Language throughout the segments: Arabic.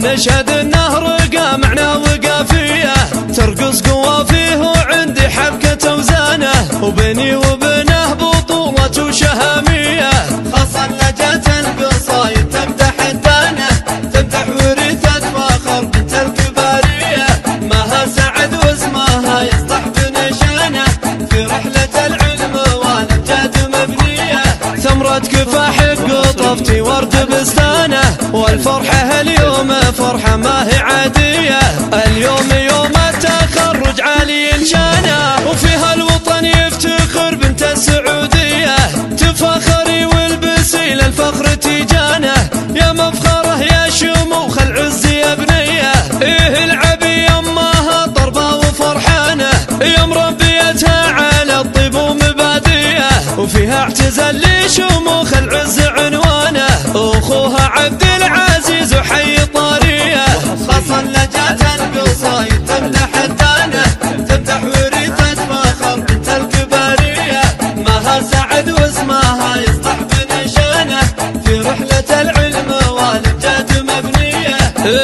نشهد النهر قامعنا وقافية ترقص قوافيه وعندي حبكة وزانه وبيني وبينه بطولة وشهامية خاصة لجات القصايد تمدح الدانة تمدح ورثة فخر بنت الكبارية ماها سعد واسمها يصلح بنشانه في رحلة العلم والأمجاد مبنية ثمرة كفاح قطفتي ورد بستانه والفرحة اليوم فرحة ما هي عادية اليوم يوم التخرج عالي شانه وفيها الوطن يفتخر بنت السعودية تفخري والبسي للفخر تيجانه يا مفخره يا شموخ العز يا بنية إيه العبي يماها طربة وفرحانة يا مربيتها على الطيب ومبادية وفيها اعتزال لشموخ العز عنوانه أخوها عبد العزيز وحي طارية خاصة لجات القصايد تمدح الدانة تمدح ورثة فخر بنت الكبارية ماها سعد واسمها يصلح بنشانه في رحلة العلم والأمجاد مبنية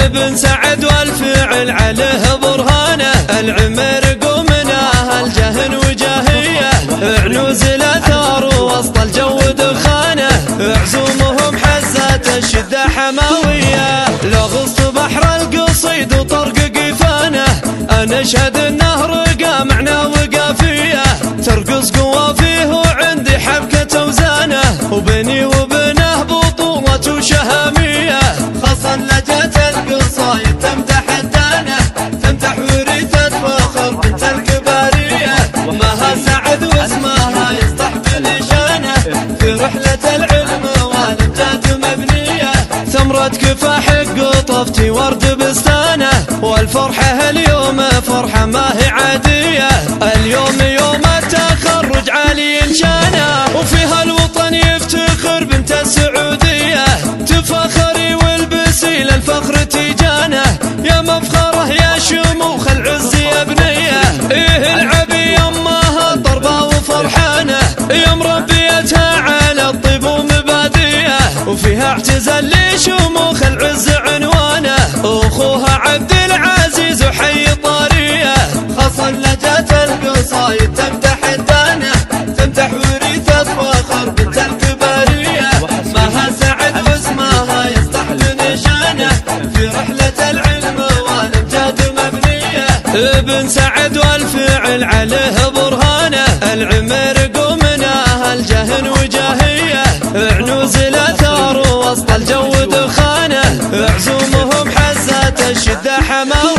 ابن سعد والفعل عليه برهانه العمر قومنا الجهن وجاهية عنوز الأثار وسط الجو دخانه عزومهم حزات الشدة حماوية لغصت بحر القصيد وطرق قفانه نشهد النهر قامعنا وقافية ترقص قوافيه وعندي حبكة وزانه وبيني وبينه بطولة وشهامية خاصة لجات القصايد تمدح الدانة تمدح ورثة فخر بنت الكبارية ماها سعد واسمها يصلح بنشانه في رحلة العلم والأمجاد مبنية ثمرة كفاح قطفتي ورد بستانه والفرحة اليوم فرحة ما هي عادية اليوم يوم التخرج عالي شانه وفيها الوطن يفتخر بنت السعودية تفخري والبسي للفخر تيجانه يا مفخره يا شموخ العز يا بنية إيه العبي يماها طربة وفرحانة يا مربيتها على الطيب ومبادية وفيها اعتزال لشموخ العز عنوانه أخوها عبد العزيز وحي طارية خاصة لجات القصايد تمدح الدانة تمدح ورثة فخر بنت الكبارية ماها سعد واسمها يصلح بنشانه في رحلة العلم والأمجاد مبنية ابن سعد والفعل عليه برهانه العمر قومنا الجهن وجاهية عنوز الأثار وسط الجو دخانه عزومهم حزات الشدة حماوية